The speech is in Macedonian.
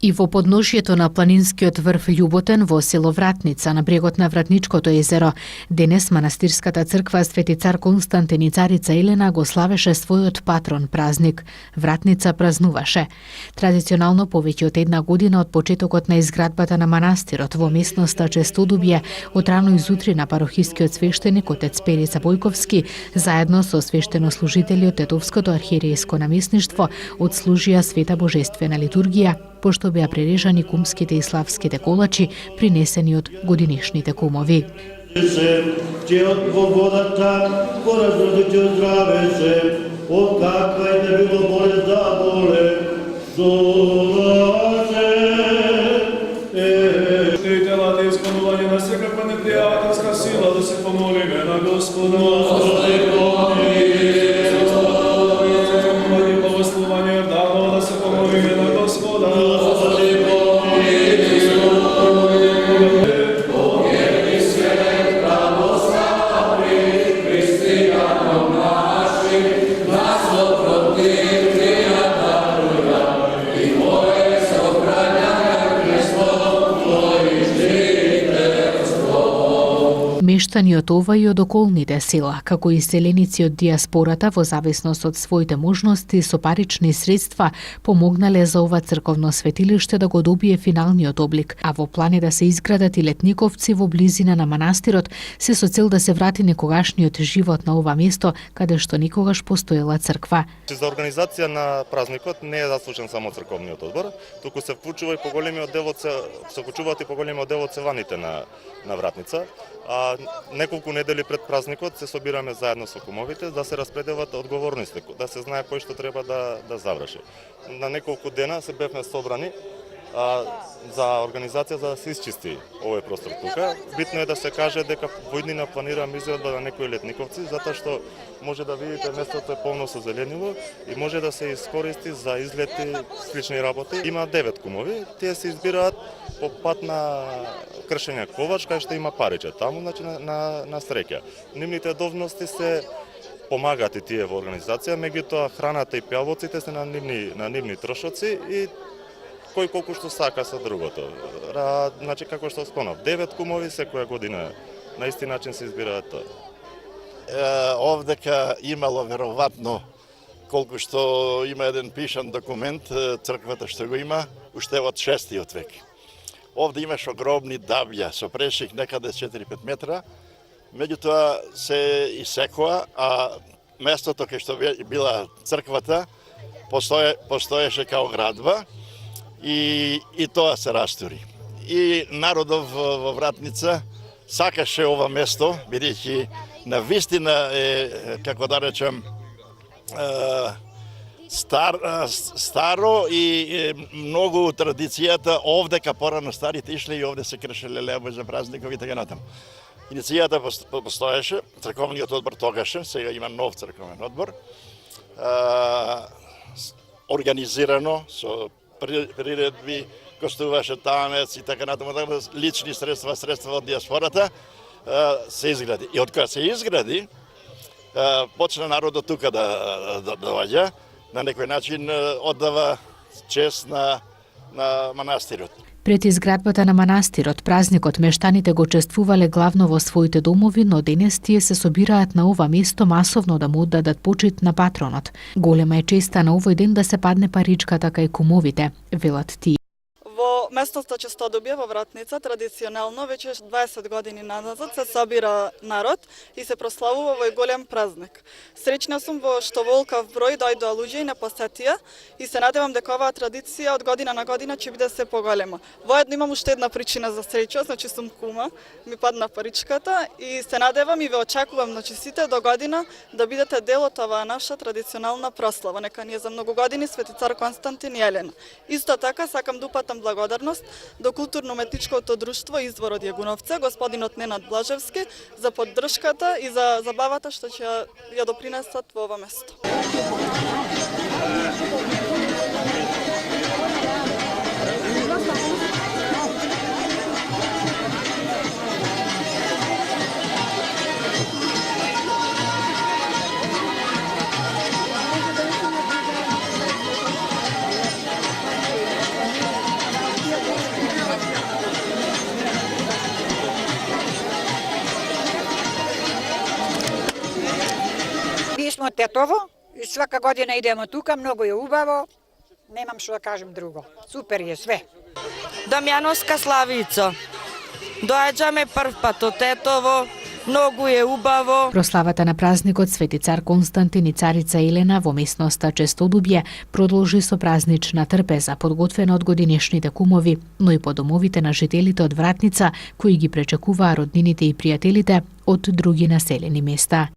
И во подножјето на планинскиот врв Љуботен во село Вратница на брегот на Вратничкото езеро, денес манастирската црква Свети цар Константин и царица Елена го славеше својот патрон празник. Вратница празнуваше. Традиционално повеќе од една година од почетокот на изградбата на манастирот во местноста Честодубје, од рано изутрина парохискиот свештеник отец Перица Бојковски заедно со свештенослужители од Тетовското архиерејско наместништво одслужија света божествена литургија, пошто беа прережани кумските и славските колачи, принесени од годинишните кумови. Мештани од ова и од околните села, како и селеници од диаспората во зависност од своите можности со парични средства помогнале за ова црковно светилиште да го добие финалниот облик, а во план е да се изградат и летниковци во близина на манастирот, се со цел да се врати некогашниот живот на ова место каде што никогаш постоела црква. За организација на празникот не е заслужен само црковниот одбор, туку се вклучува и поголемиот дел од цеваните на Вратница. А неколку недели пред празникот се собираме заедно со кумовите да се распределат одговорности, да се знае кој што треба да заврши. На неколку дена се бевме собрани за организација за да се исчисти овој простор тука. Битно е да се каже дека во иднина планираме изградба на некои летниковци, затоа што може да видите местото е полно со зеленило и може да се искористи за излети, слични работи. Има 9 кумови, тие се избираат по пат на кршење ковач, кај што има париче таму, значи на среќа. Нивните довности се помагаат и тие во организација, меѓутоа храната и пјавоците се на нивни трошоци и кој колку што сака со другото. Значи, како што спомнав, 9 кумови секоја година на исти начин се избираат тоа. Овдека имало веројатно, колку што има еден пишан документ, црквата што го има, уште од 6. век. Овде имаш огромни дабља со прешик некаде 4-5 метра, меѓутоа се исекоа, а местото кај што била црквата постоеше као градба, и тоа се растури. И народов во Вратница сакаше ова место, бидејќи на вистина е, како да речем, старо и многу традицијата овдека порано старите ишле и овде се кршеле лебови за празникови и така натаму. Иницијата постоеше, црковниот одбор тогаше, сега има нов црковен одбор, организирано со приредби, гостуваше танец и така натаму, лични средства од диаспората, се изгради. И од кога се изгради, почна народот тука да доаѓа, на некој начин оддава чест на манастирот. Пред изградбата на манастирот, празникот мештаните го чествувале главно во своите домови, но денес тие се собираат на ова место масовно да му оддадат почит на патронот. Голема е честа на овој ден да се падне паричката кај кумовите, велат тие. Во местноста Честодубје во Вратница традиционално веќе 20 години назад се собира народ и се прославува овој голем празник. Среќна сум во што волкав број дојдоа луѓе и на посетија и се надевам дека оваа традиција од година на година ќе биде се поголема. Воедно имам уште една причина за среќа, значи сум кума, ми падна паричката и се надевам и ве очекувам значи сите до година да бидете дел од оваа наша традиционална прослава. Нека ни е за многу години Свети цар Константин и Елена. Исто така сакам да упатам благодарност до културно-уметничкото друштво Извор од Јагуновце, господинот Ненад Блажевски, за поддршката и за забавата што ќе ја допринесат во ова место. сме од Тетово и свака година идеме тука, многу е убаво. Немам што да кажем друго. Супер е све. Дамјановска Славица. Доаѓаме прв пат од Тетово, многу е убаво. Прославата на празникот Свети цар Константин и царица Елена во местноста Честолюбје продолжи со празнична трпеза, подготвена од годинешните кумови, но и по домовите на жителите од Вратница, кои ги пречекуваа роднините и пријателите од други населени места.